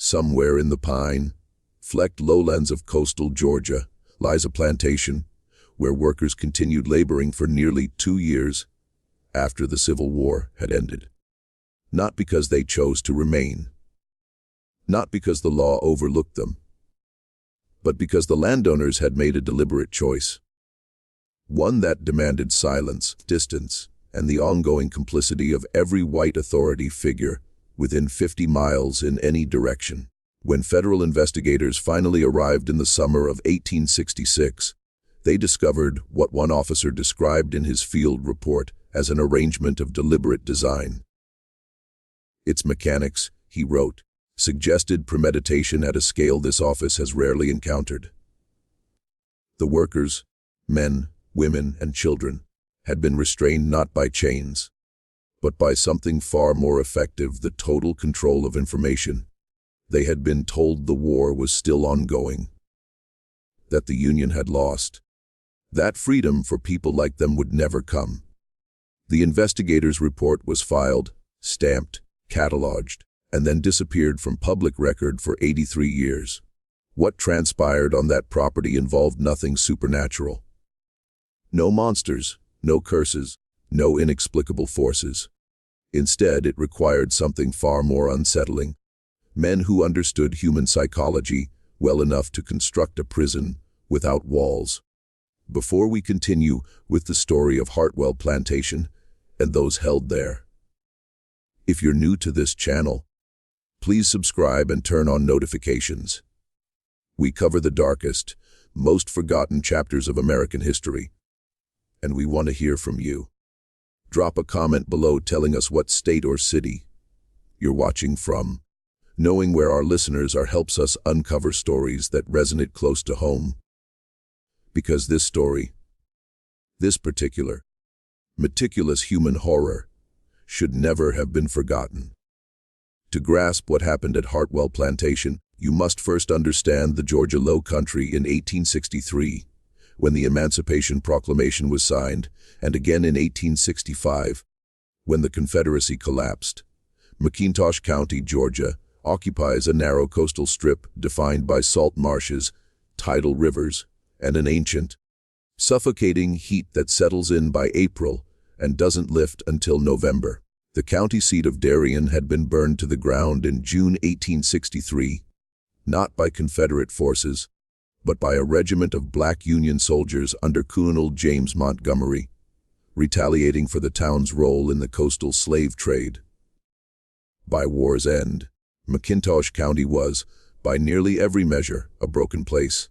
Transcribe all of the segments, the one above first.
Somewhere in the pine-flecked lowlands of coastal Georgia lies a plantation where workers continued laboring for nearly 2 years after the Civil War had ended. Not because they chose to remain, not because the law overlooked them, but because the landowners had made a deliberate choice. One that demanded silence, distance, and the ongoing complicity of every white authority figure within 50 miles in any direction. When federal investigators finally arrived in the summer of 1866, they discovered what one officer described in his field report as an arrangement of deliberate design. Its mechanics, he wrote, suggested premeditation at a scale this office has rarely encountered. The workers, men, women, and children, had been restrained not by chains, but by something far more effective: the total control of information. They had been told the war was still ongoing, that the Union had lost, that freedom for people like them would never come. The investigators' report was filed, stamped, cataloged, and then disappeared from public record for 83 years. What transpired on that property involved nothing supernatural. No monsters, no curses, no inexplicable forces. Instead, it required something far more unsettling: men who understood human psychology well enough to construct a prison without walls. Before we continue with the story of Hartwell Plantation and those held there, if you're new to this channel, please subscribe and turn on notifications. We cover the darkest, most forgotten chapters of American history, and we want to hear from you. Drop a comment below telling us what state or city you're watching from. Knowing where our listeners are helps us uncover stories that resonate close to home. Because this story, this particular, meticulous human horror, should never have been forgotten. To grasp what happened at Hartwell Plantation, you must first understand the Georgia Low Country in 1863, when the Emancipation Proclamation was signed, and again in 1865, when the Confederacy collapsed. McIntosh County, Georgia, occupies a narrow coastal strip defined by salt marshes, tidal rivers, and an ancient, suffocating heat that settles in by April and doesn't lift until November. The county seat of Darien had been burned to the ground in June 1863, not by Confederate forces, but by a regiment of black Union soldiers under Colonel James Montgomery, retaliating for the town's role in the coastal slave trade. By war's end, McIntosh County was, by nearly every measure, a broken place.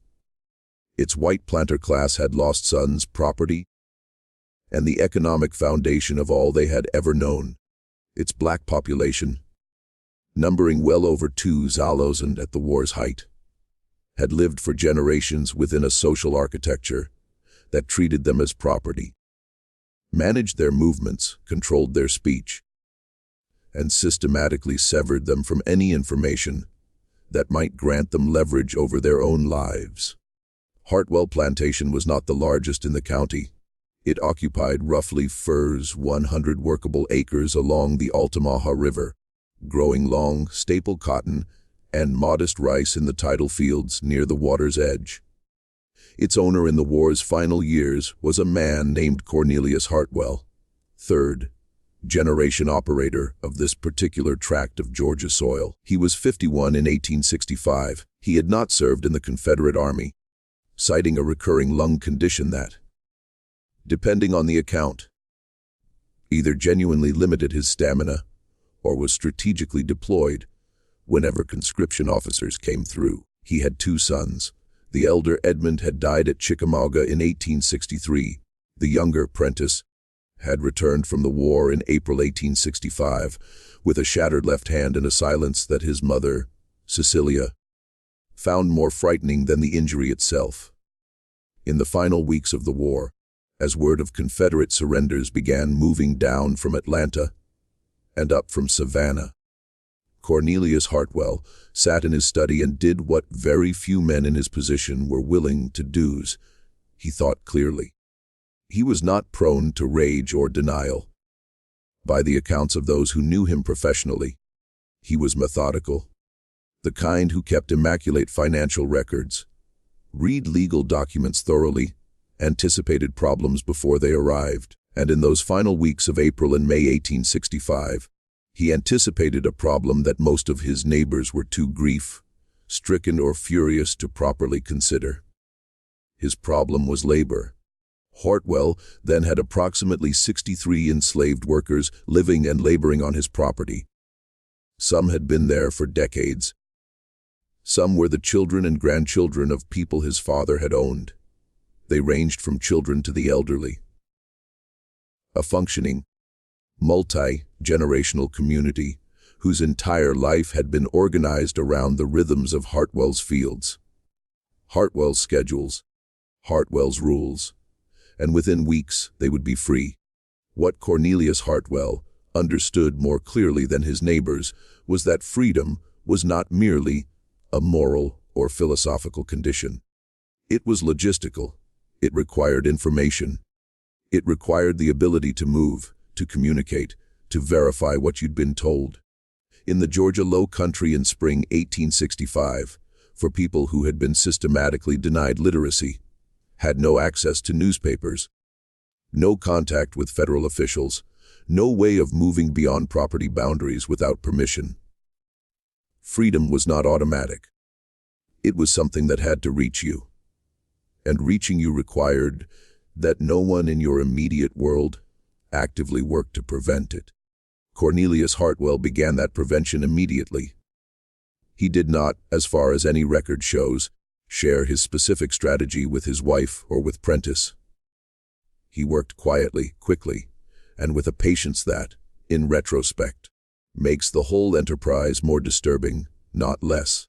Its white planter class had lost sons, property, and the economic foundation of all they had ever known. Its black population, numbering well over 2,000 at the war's height, had lived for generations within a social architecture that treated them as property, managed their movements, controlled their speech, and systematically severed them from any information that might grant them leverage over their own lives. Hartwell Plantation was not the largest in the county. It occupied roughly 100 workable acres along the Altamaha River, growing long, staple cotton and modest rice in the tidal fields near the water's edge. Its owner in the war's final years was a man named Cornelius Hartwell, third-generation operator of this particular tract of Georgia soil. He was 51 in 1865. He had not served in the Confederate Army, citing a recurring lung condition that, depending on the account, either genuinely limited his stamina or was strategically deployed whenever conscription officers came through. He had 2 sons. The elder, Edmund, had died at Chickamauga in 1863. The younger, Prentice, had returned from the war in April 1865 with a shattered left hand and a silence that his mother, Cecilia, found more frightening than the injury itself. In the final weeks of the war, as word of Confederate surrenders began moving down from Atlanta and up from Savannah, Cornelius Hartwell sat in his study and did what very few men in his position were willing to do. He thought clearly. He was not prone to rage or denial. By the accounts of those who knew him professionally, he was methodical, the kind who kept immaculate financial records, read legal documents thoroughly, anticipated problems before they arrived, and in those final weeks of April and May 1865, he anticipated a problem that most of his neighbors were too grief-stricken or furious to properly consider. His problem was labor. Hartwell then had approximately 63 enslaved workers living and laboring on his property. Some had been there for decades. Some were the children and grandchildren of people his father had owned. They ranged from children to the elderly. A functioning, multi-generational community whose entire life had been organized around the rhythms of Hartwell's fields, Hartwell's schedules, Hartwell's rules, and within weeks they would be free. What Cornelius Hartwell understood more clearly than his neighbors was that freedom was not merely a moral or philosophical condition. It was logistical. It required information. It required the ability to move, to communicate, to verify what you'd been told. In the Georgia Low Country in spring 1865, for people who had been systematically denied literacy, had no access to newspapers, no contact with federal officials, no way of moving beyond property boundaries without permission. Freedom was not automatic. It was something that had to reach you. And reaching you required that no one in your immediate world actively worked to prevent it. Cornelius Hartwell began that prevention immediately. He did not, as far as any record shows, share his specific strategy with his wife or with Prentice. He worked quietly, quickly, and with a patience that, in retrospect, makes the whole enterprise more disturbing, not less.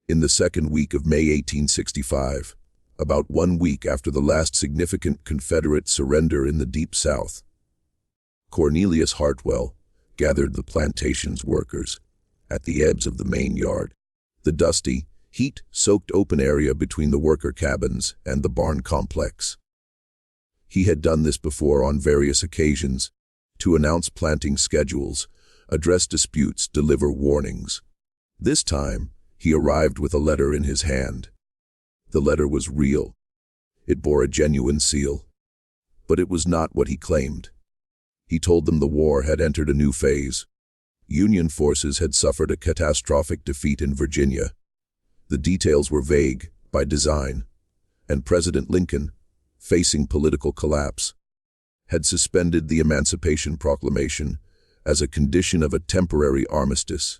In the second week of May 1865, about 1 week after the last significant Confederate surrender in the Deep South, Cornelius Hartwell gathered the plantation's workers at the eaves of the main yard, the dusty, heat-soaked open area between the worker cabins and the barn complex. He had done this before on various occasions, to announce planting schedules, address disputes, deliver warnings. This time, he arrived with a letter in his hand. The letter was real. It bore a genuine seal. But it was not what he claimed. He told them the war had entered a new phase. Union forces had suffered a catastrophic defeat in Virginia. The details were vague, by design, and President Lincoln, facing political collapse, had suspended the Emancipation Proclamation as a condition of a temporary armistice.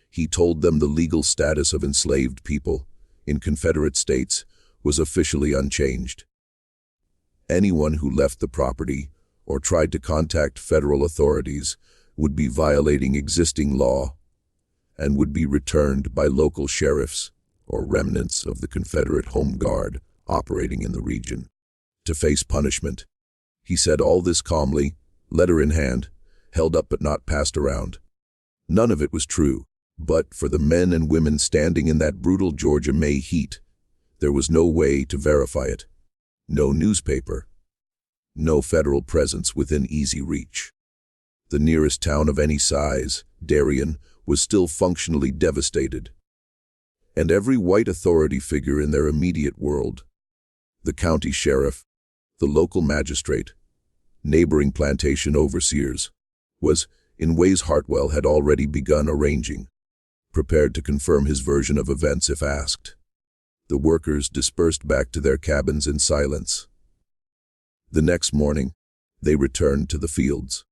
He told them the legal status of enslaved people in Confederate states was officially unchanged. Anyone who left the property or tried to contact federal authorities would be violating existing law and would be returned by local sheriffs or remnants of the Confederate Home Guard operating in the region to face punishment. He said all this calmly, letter in hand, held up but not passed around. None of it was true, but for the men and women standing in that brutal Georgia May heat, there was no way to verify it. No newspaper. No federal presence within easy reach. The nearest town of any size, Darien, was still functionally devastated. And every white authority figure in their immediate world, the county sheriff, the local magistrate, neighboring plantation overseers, was, in ways Hartwell had already begun arranging, prepared to confirm his version of events if asked. The workers dispersed back to their cabins in silence. The next morning, they returned to the fields.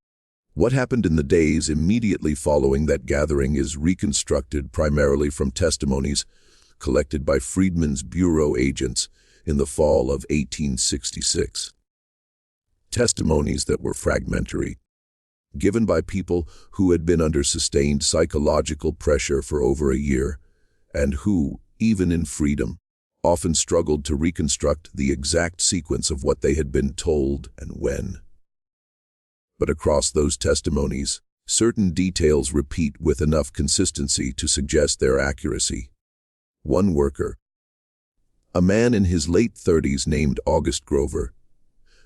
What happened in the days immediately following that gathering is reconstructed primarily from testimonies collected by Freedmen's Bureau agents in the fall of 1866. Testimonies that were fragmentary, given by people who had been under sustained psychological pressure for over a year, and who, even in freedom, often struggled to reconstruct the exact sequence of what they had been told and when. But across those testimonies, certain details repeat with enough consistency to suggest their accuracy. One worker, a man in his late 30s named August Grover,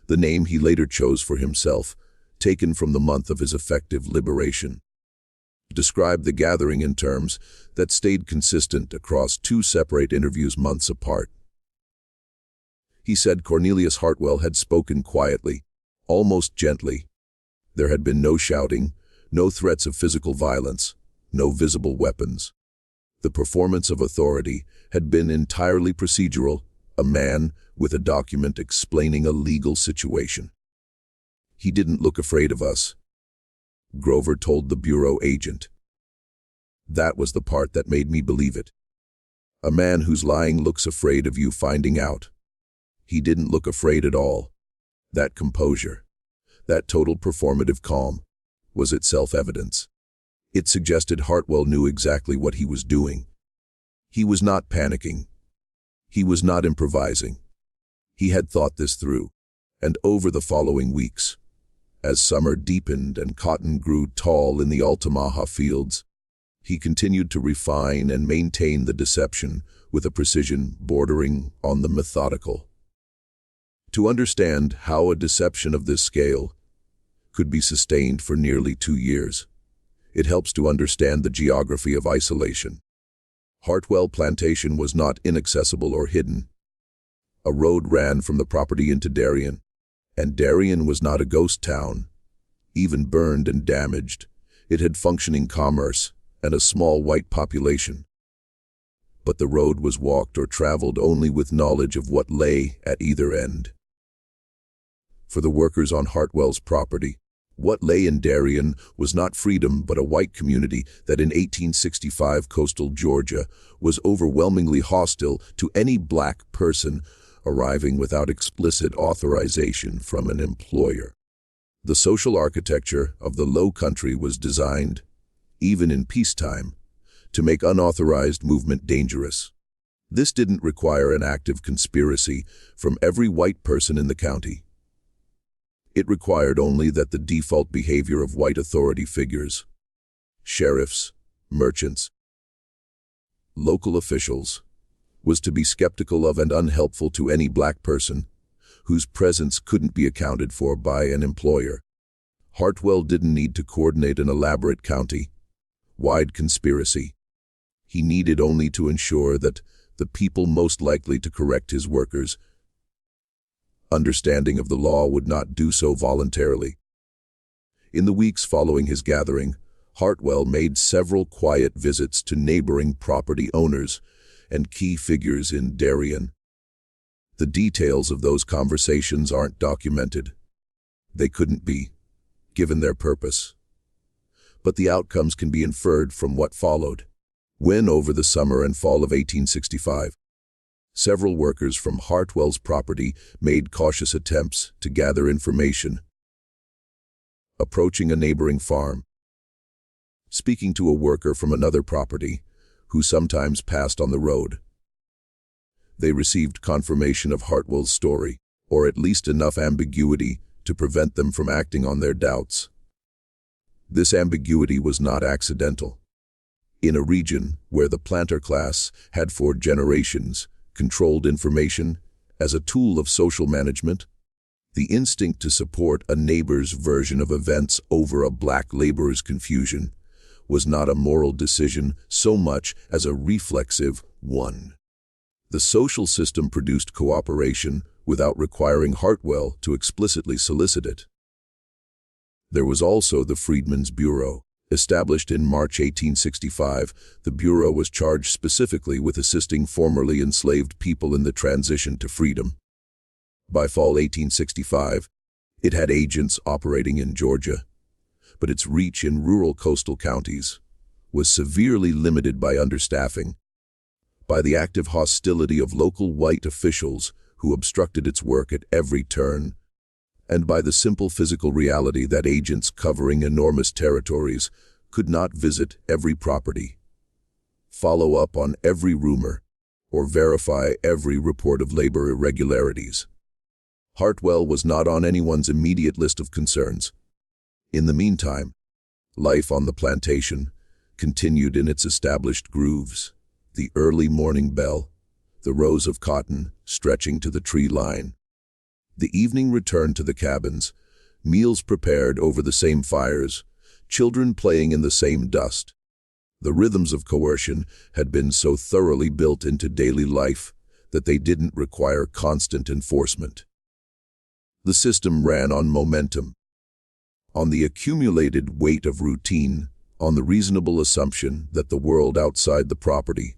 the name he later chose for himself, taken from the month of his effective liberation, described the gathering in terms that stayed consistent across two separate interviews months apart. He said Cornelius Hartwell had spoken quietly, almost gently. There had been no shouting, no threats of physical violence, no visible weapons. The performance of authority had been entirely procedural, a man with a document explaining a legal situation. He didn't look afraid of us, Grover told the bureau agent. That was the part that made me believe it. A man who's lying looks afraid of you finding out. He didn't look afraid at all. That composure, that total performative calm, was itself evidence. It suggested Hartwell knew exactly what he was doing. He was not panicking. He was not improvising. He had thought this through, and over the following weeks, as summer deepened and cotton grew tall in the Altamaha fields, he continued to refine and maintain the deception with a precision bordering on the methodical. To understand how a deception of this scale could be sustained for nearly 2 years, it helps to understand the geography of isolation. Hartwell Plantation was not inaccessible or hidden. A road ran from the property into Darien, and Darien was not a ghost town. Even burned and damaged, it had functioning commerce and a small white population. But the road was walked or traveled only with knowledge of what lay at either end. For the workers on Hartwell's property, what lay in Darien was not freedom but a white community that in 1865 coastal Georgia was overwhelmingly hostile to any black person arriving without explicit authorization from an employer. The social architecture of the Low Country was designed, even in peacetime, to make unauthorized movement dangerous. This didn't require an active conspiracy from every white person in the county. It required only that the default behavior of white authority figures, sheriffs, merchants, local officials, was to be skeptical of and unhelpful to any black person whose presence couldn't be accounted for by an employer. Hartwell didn't need to coordinate an elaborate county-wide conspiracy. He needed only to ensure that the people most likely to correct his workers' understanding of the law would not do so voluntarily. In the weeks following his gathering, Hartwell made several quiet visits to neighboring property owners and key figures in Darien. The details of those conversations aren't documented. They couldn't be, given their purpose. But the outcomes can be inferred from what followed. When, over the summer and fall of 1865, several workers from Hartwell's property made cautious attempts to gather information, approaching a neighboring farm, speaking to a worker from another property who sometimes passed on the road. They received confirmation of Hartwell's story, or at least enough ambiguity to prevent them from acting on their doubts. This ambiguity was not accidental. In a region where the planter class had for generations controlled information as a tool of social management, the instinct to support a neighbor's version of events over a black laborer's confusion was not a moral decision so much as a reflexive one. The social system produced cooperation without requiring Hartwell to explicitly solicit it. There was also the Freedmen's Bureau. Established in March 1865, the Bureau was charged specifically with assisting formerly enslaved people in the transition to freedom. By fall 1865, it had agents operating in Georgia, but its reach in rural coastal counties was severely limited by understaffing, by the active hostility of local white officials who obstructed its work at every turn, and by the simple physical reality that agents covering enormous territories could not visit every property, follow up on every rumor, or verify every report of labor irregularities. Hartwell was not on anyone's immediate list of concerns. In the meantime, life on the plantation continued in its established grooves. The early morning bell, the rows of cotton stretching to the tree line. The evening return to the cabins, meals prepared over the same fires, children playing in the same dust. The rhythms of coercion had been so thoroughly built into daily life that they didn't require constant enforcement. The system ran on momentum, on the accumulated weight of routine, on the reasonable assumption that the world outside the property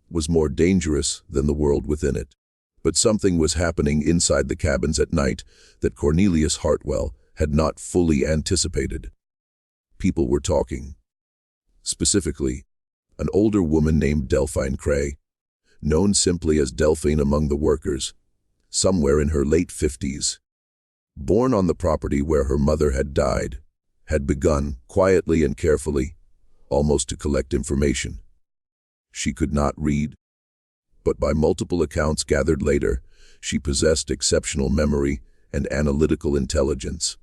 was more dangerous than the world within it. But something was happening inside the cabins at night that Cornelius Hartwell had not fully anticipated. People were talking. Specifically, an older woman named Delphine Cray, known simply as Delphine among the workers, somewhere in her late 50s. Born on the property where her mother had died, had begun, quietly and carefully, almost to collect information. She could not read, but by multiple accounts gathered later, she possessed exceptional memory and analytical intelligence.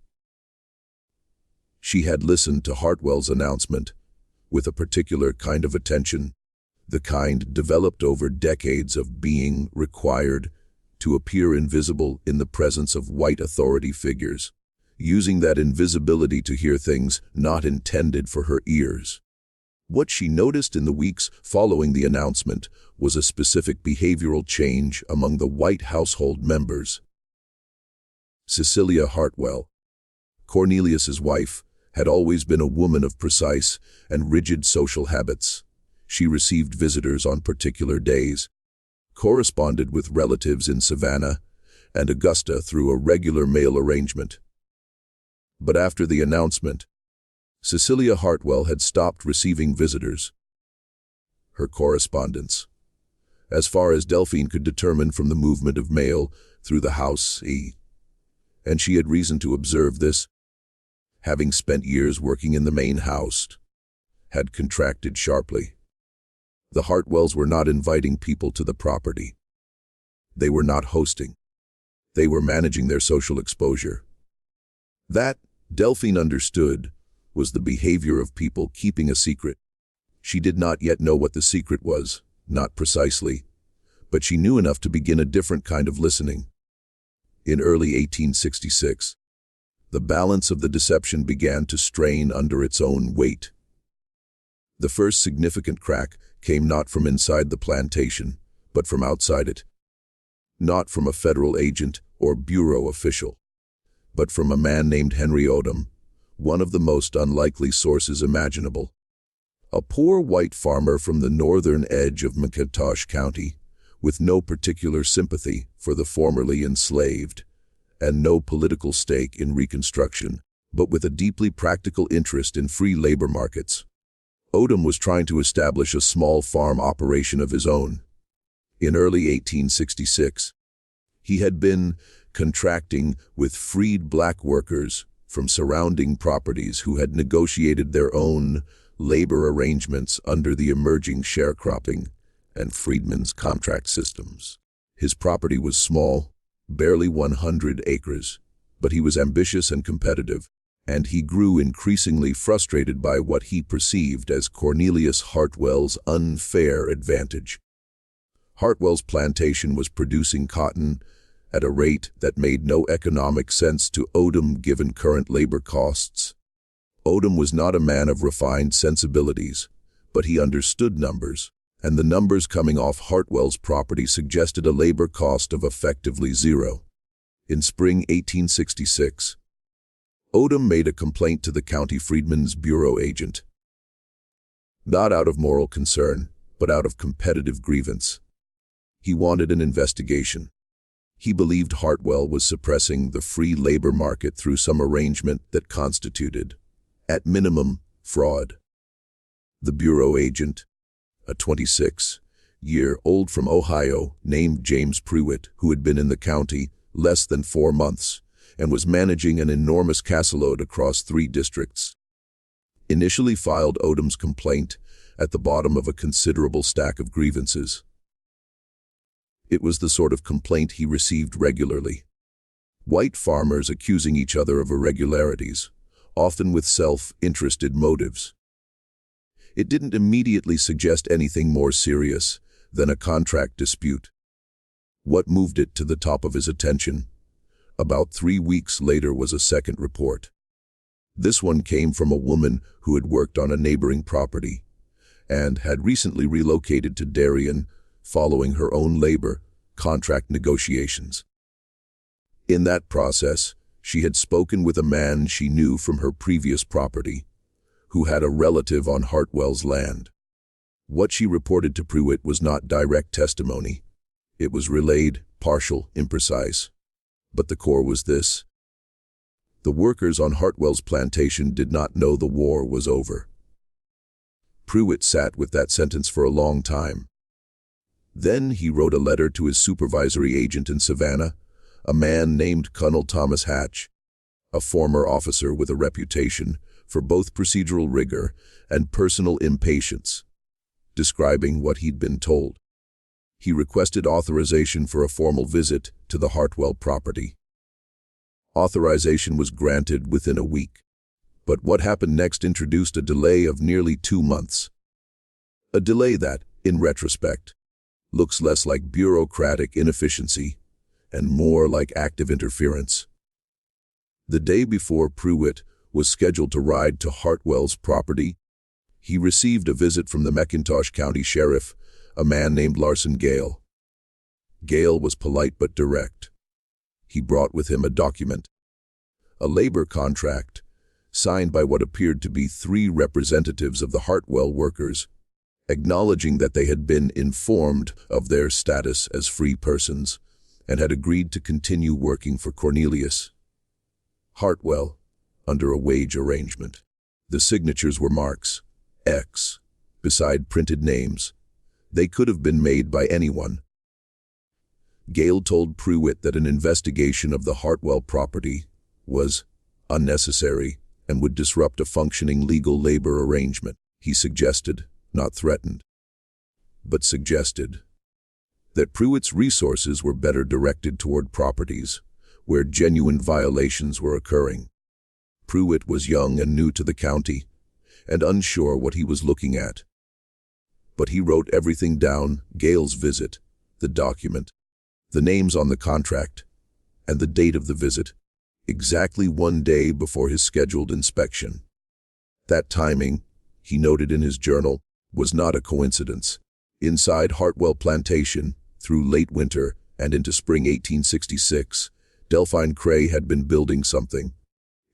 She had listened to Hartwell's announcement with a particular kind of attention, the kind developed over decades of being required to appear invisible in the presence of white authority figures, using that invisibility to hear things not intended for her ears. What she noticed in the weeks following the announcement was a specific behavioral change among the white household members. Cecilia Hartwell, Cornelius's wife, had always been a woman of precise and rigid social habits. She received visitors on particular days, corresponded with relatives in Savannah and Augusta through a regular mail arrangement. But after the announcement, Cecilia Hartwell had stopped receiving visitors. Her correspondence, as far as Delphine could determine from the movement of mail through the house, and she had reason to observe this, having spent years working in the main house, had contracted sharply. The Hartwells were not inviting people to the property. They were not hosting. They were managing their social exposure. That, Delphine understood, was the behavior of people keeping a secret. She did not yet know what the secret was, not precisely, but she knew enough to begin a different kind of listening. In early 1866, the balance of the deception began to strain under its own weight. The first significant crack came not from inside the plantation, but from outside it. Not from a federal agent or bureau official, but from a man named Henry Odom, one of the most unlikely sources imaginable. A poor white farmer from the northern edge of McIntosh County, with no particular sympathy for the formerly enslaved, and no political stake in Reconstruction, but with a deeply practical interest in free labor markets. Odom was trying to establish a small farm operation of his own. In early 1866, he had been contracting with freed black workers from surrounding properties who had negotiated their own labor arrangements under the emerging sharecropping and freedmen's contract systems. His property was small, barely 100 acres, but he was ambitious and competitive, and he grew increasingly frustrated by what he perceived as Cornelius Hartwell's unfair advantage. Hartwell's plantation was producing cotton at a rate that made no economic sense to Odom given current labor costs. Odom was not a man of refined sensibilities, but he understood numbers, and the numbers coming off Hartwell's property suggested a labor cost of effectively zero. In spring 1866, Odom made a complaint to the county freedmen's bureau agent. Not out of moral concern, but out of competitive grievance. He wanted an investigation. He believed Hartwell was suppressing the free labor market through some arrangement that constituted, at minimum, fraud. The bureau agent, a 26-year-old from Ohio named James Pruitt, who had been in the county less than 4 months and was managing an enormous caseload across 3 districts, initially filed Odom's complaint at the bottom of a considerable stack of grievances. It was the sort of complaint he received regularly. White farmers accusing each other of irregularities, often with self-interested motives. It didn't immediately suggest anything more serious than a contract dispute. What moved it to the top of his attention? About 3 weeks later was a second report. This one came from a woman who had worked on a neighboring property and had recently relocated to Darien following her own labor contract negotiations. In that process, she had spoken with a man she knew from her previous property, who had a relative on Hartwell's land. What she reported to Pruitt was not direct testimony. It was relayed, partial, imprecise. But the core was this. The workers on Hartwell's plantation did not know the war was over. Pruitt sat with that sentence for a long time. Then he wrote a letter to his supervisory agent in Savannah, a man named Colonel Thomas Hatch, a former officer with a reputation for both procedural rigor and personal impatience, describing what he'd been told. He requested authorization for a formal visit to the Hartwell property. Authorization was granted within a week, but what happened next introduced a delay of nearly 2 months. A delay that, in retrospect, looks less like bureaucratic inefficiency and more like active interference. The day before Pruitt was scheduled to ride to Hartwell's property, he received a visit from the McIntosh County Sheriff, a man named Larson Gale. Gale was polite but direct. He brought with him a document, a labor contract, signed by what appeared to be 3 representatives of the Hartwell workers, acknowledging that they had been informed of their status as free persons and had agreed to continue working for Cornelius Hartwell under a wage arrangement. The signatures were marks, X, beside printed names. They could have been made by anyone. Gale told Pruitt that an investigation of the Hartwell property was unnecessary and would disrupt a functioning legal labor arrangement. He suggested, not threatened, but suggested, that Pruitt's resources were better directed toward properties where genuine violations were occurring. Pruitt was young and new to the county and unsure what he was looking at. But he wrote everything down: Gale's visit, the document, the names on the contract, and the date of the visit, exactly 1 day before his scheduled inspection. That timing, he noted in his journal, was not a coincidence. Inside Hartwell Plantation, through late winter and into spring 1866, Delphine Cray had been building something.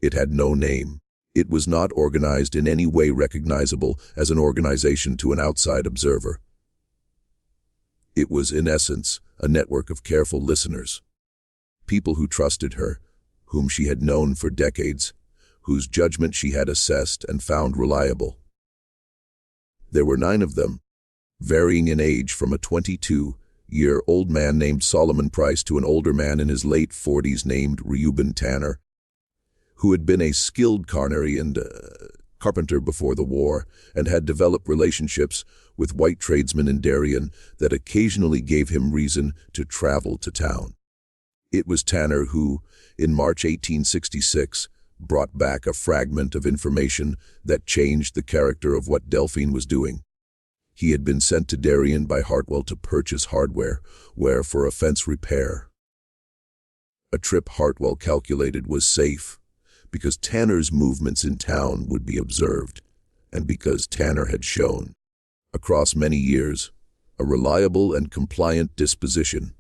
It had no name. It was not organized in any way recognizable as an organization to an outside observer. It was, in essence, a network of careful listeners. People who trusted her, whom she had known for decades, whose judgment she had assessed and found reliable. There were 9 of them, varying in age from a 22-year-old man named Solomon Price to an older man in his late 40s named Reuben Tanner, who had been a skilled carpenter and carpenter before the war and had developed relationships with white tradesmen in Darien that occasionally gave him reason to travel to town. It was Tanner who, in March 1866, brought back a fragment of information that changed the character of what Delphine was doing. He had been sent to Darien by Hartwell to purchase hardware for a fence repair. A trip Hartwell calculated was safe, because Tanner's movements in town would be observed, and because Tanner had shown, across many years, a reliable and compliant disposition.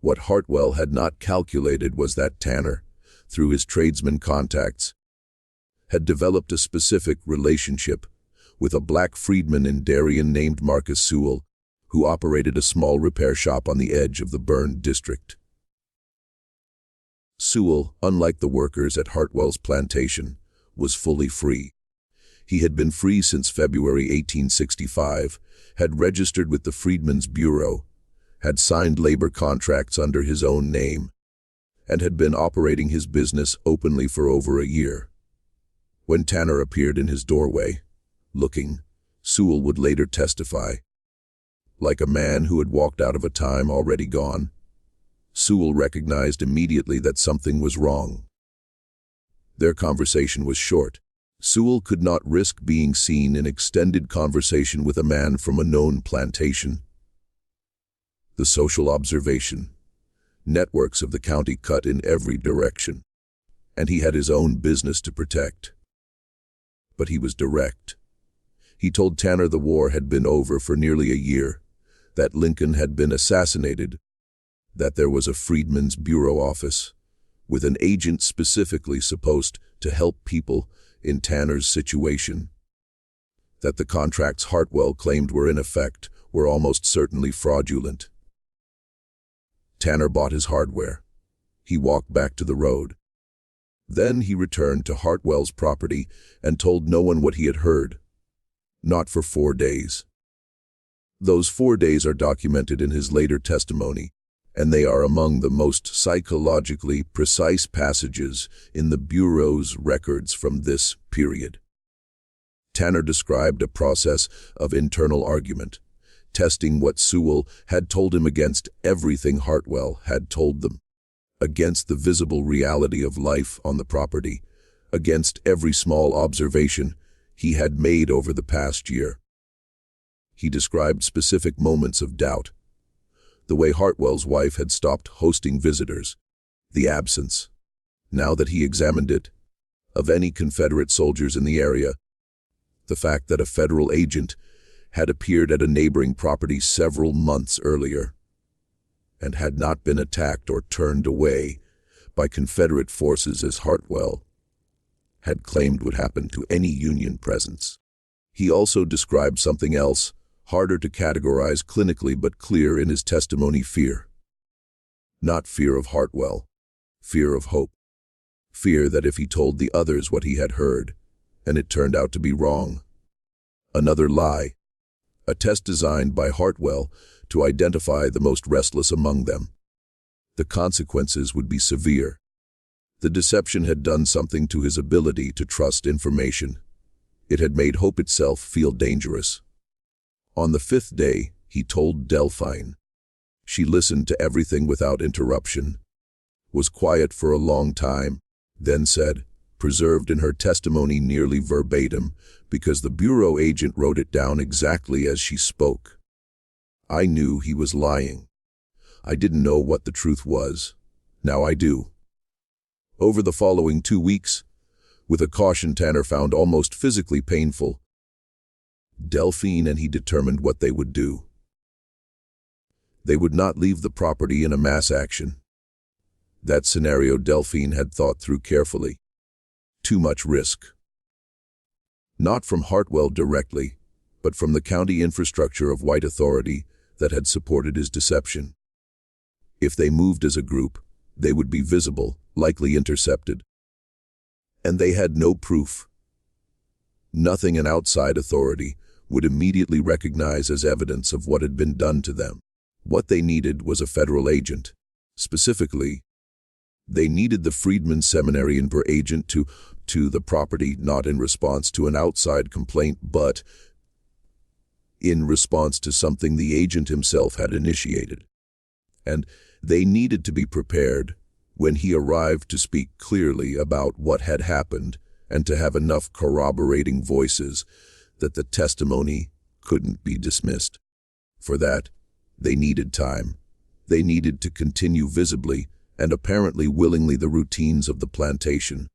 What Hartwell had not calculated was that Tanner, through his tradesman contacts, had developed a specific relationship with a black freedman in Darien named Marcus Sewell, who operated a small repair shop on the edge of the burned district. Sewell, unlike the workers at Hartwell's plantation, was fully free. He had been free since February 1865, had registered with the Freedmen's Bureau, had signed labor contracts under his own name, and had been operating his business openly for over a year. When Tanner appeared in his doorway, looking, Sewell would later testify, like a man who had walked out of a time already gone, Sewell recognized immediately that something was wrong. Their conversation was short. Sewell could not risk being seen in extended conversation with a man from a known plantation. The social observation. Networks of the county cut in every direction, and he had his own business to protect. but he was direct. He told Tanner the war had been over for nearly a year, that Lincoln had been assassinated, that there was a Freedmen's Bureau office, with an agent specifically supposed to help people in Tanner's situation, that the contracts Hartwell claimed were in effect were almost certainly fraudulent. Tanner bought his hardware. He walked back to the road. Then he returned to Hartwell's property and told no one what he had heard. Not for 4 days. Those 4 days are documented in his later testimony, and they are among the most psychologically precise passages in the Bureau's records from this period. Tanner described a process of internal argument, testing what Sewell had told him against everything Hartwell had told them, against the visible reality of life on the property, against every small observation he had made over the past year. He described specific moments of doubt, the way Hartwell's wife had stopped hosting visitors, the absence, now that he examined it, of any Confederate soldiers in the area, the fact that a federal agent had appeared at a neighboring property several months earlier and had not been attacked or turned away by Confederate forces as Hartwell had claimed would happen to any Union presence. He also described something else, harder to categorize clinically but clear in his testimony: fear. Not fear of Hartwell, fear of hope. Fear that if he told the others what he had heard, and it turned out to be wrong, another lie, a test designed by Hartwell to identify the most restless among them, the consequences would be severe. The deception had done something to his ability to trust information. It had made hope itself feel dangerous. On the 5th day, he told Delphine. She listened to everything without interruption, was quiet for a long time, then said, preserved in her testimony nearly verbatim, because the Bureau agent wrote it down exactly as she spoke. I knew he was lying. I didn't know what the truth was. Now I do. Over the following 2 weeks, with a caution Tanner found almost physically painful, Delphine and he determined what they would do. They would not leave the property in a mass action. That scenario Delphine had thought through carefully. Too much risk. Not from Hartwell directly, but from the county infrastructure of white authority that had supported his deception. If they moved as a group, they would be visible, likely intercepted. And they had no proof. Nothing an outside authority would immediately recognize as evidence of what had been done to them. What they needed was a federal agent. Specifically, they needed the Freedmen's Seminary and Burr agent to the property, not in response to an outside complaint, but in response to something the agent himself had initiated. And they needed to be prepared when he arrived to speak clearly about what had happened and to have enough corroborating voices that the testimony couldn't be dismissed. For that, they needed time. They needed to continue visibly and apparently willingly the routines of the plantation,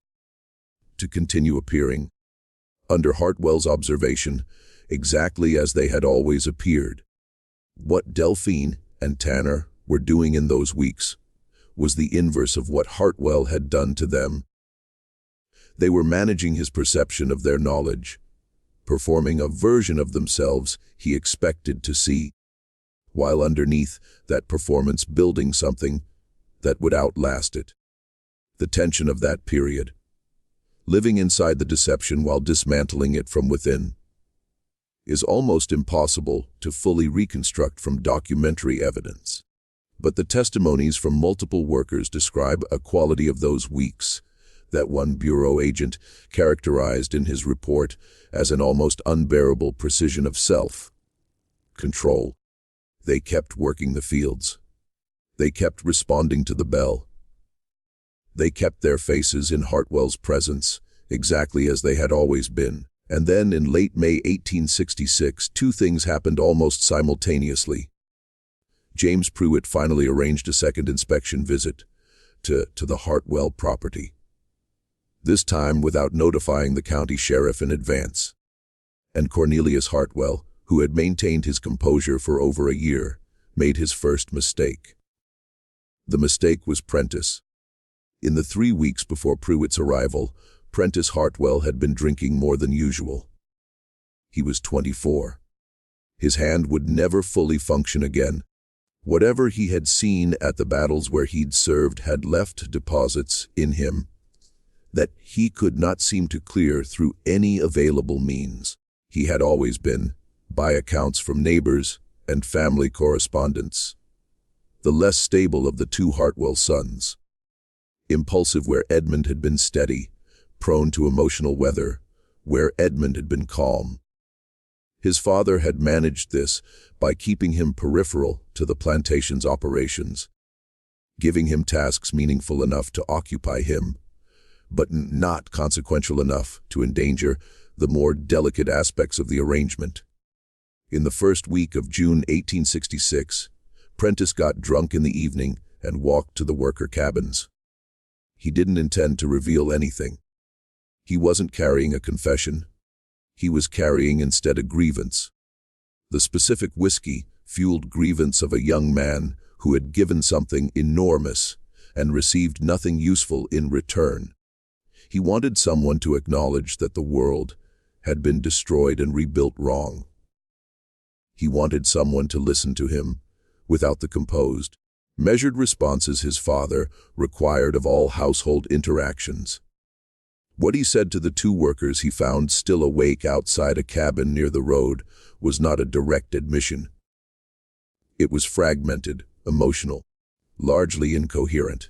to continue appearing, under Hartwell's observation, exactly as they had always appeared. What Delphine and Tanner were doing in those weeks was the inverse of what Hartwell had done to them. They were managing his perception of their knowledge, performing a version of themselves he expected to see, while underneath that performance building something that would outlast it. The tension of that period, living inside the deception while dismantling it from within, is almost impossible to fully reconstruct from documentary evidence. But the testimonies from multiple workers describe a quality of those weeks that one Bureau agent characterized in his report as an almost unbearable precision of self-control. They kept working the fields. They kept responding to the bell. They kept their faces in Hartwell's presence, exactly as they had always been. And then, in late May 1866, 2 things happened almost simultaneously. James Pruitt finally arranged a second inspection visit to the Hartwell property. this time without notifying the county sheriff in advance. And Cornelius Hartwell, who had maintained his composure for over a year, made his first mistake. The mistake was Prentice. In the 3 weeks before Pruitt's arrival, Prentice Hartwell had been drinking more than usual. He was 24. His hand would never fully function again. Whatever he had seen at the battles where he'd served had left deposits in him that he could not seem to clear through any available means. He had always been, by accounts from neighbors and family correspondents, the less stable of the two Hartwell sons. Impulsive where Edmund had been steady, prone to emotional weather where Edmund had been calm. His father had managed this by keeping him peripheral to the plantation's operations, giving him tasks meaningful enough to occupy him, but not consequential enough to endanger the more delicate aspects of the arrangement. In the first week of June 1866, Prentice got drunk in the evening and walked to the worker cabins. He didn't intend to reveal anything. He wasn't carrying a confession. He was carrying instead a grievance. The specific whiskey-fueled grievance of a young man who had given something enormous and received nothing useful in return. He wanted someone to acknowledge that the world had been destroyed and rebuilt wrong. He wanted someone to listen to him without the composed, measured responses his father required of all household interactions. What he said to the two workers he found still awake outside a cabin near the road was not a direct admission. It was fragmented, emotional, largely incoherent.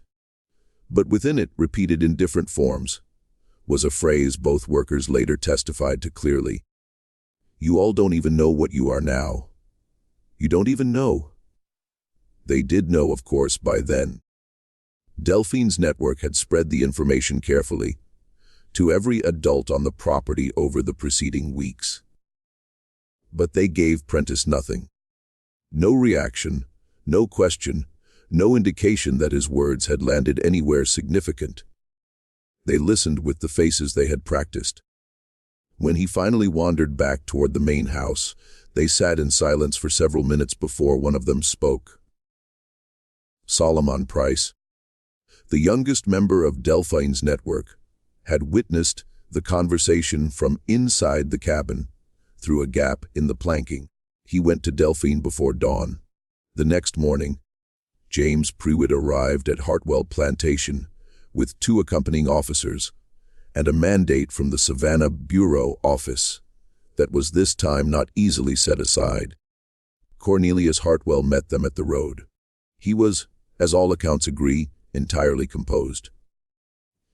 But within it, repeated in different forms, was a phrase both workers later testified to clearly. "You all don't even know what you are now. You don't even know." They did know, of course, by then. Delphine's network had spread the information carefully to every adult on the property over the preceding weeks. But they gave Prentice nothing. No reaction, no question, no indication that his words had landed anywhere significant. They listened with the faces they had practiced. When he finally wandered back toward the main house, they sat in silence for several minutes before one of them spoke. Solomon Price, the youngest member of Delphine's network, had witnessed the conversation from inside the cabin through a gap in the planking. He went to Delphine before dawn. The next morning, James Pruitt arrived at Hartwell Plantation with 2 accompanying officers and a mandate from the Savannah Bureau office that was this time not easily set aside. Cornelius Hartwell met them at the road. He was, as all accounts agree, entirely composed.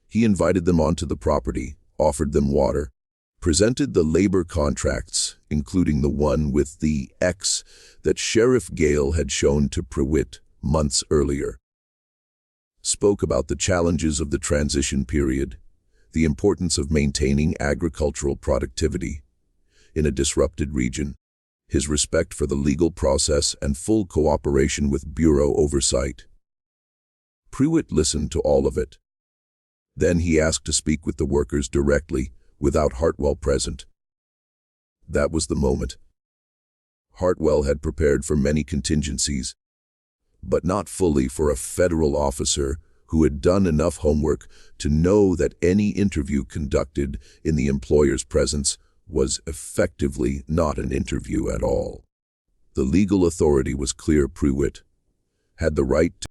He invited them onto the property, offered them water, presented the labor contracts, including the one with the X that Sheriff Gale had shown to Pruitt months earlier, spoke about the challenges of the transition period, the importance of maintaining agricultural productivity in a disrupted region, his respect for the legal process and full cooperation with Bureau oversight. Pruitt listened to all of it. Then he asked to speak with the workers directly, without Hartwell present. That was the moment. Hartwell had prepared for many contingencies, but not fully for a federal officer who had done enough homework to know that any interview conducted in the employer's presence was effectively not an interview at all. The legal authority was clear. Pruitt had the right to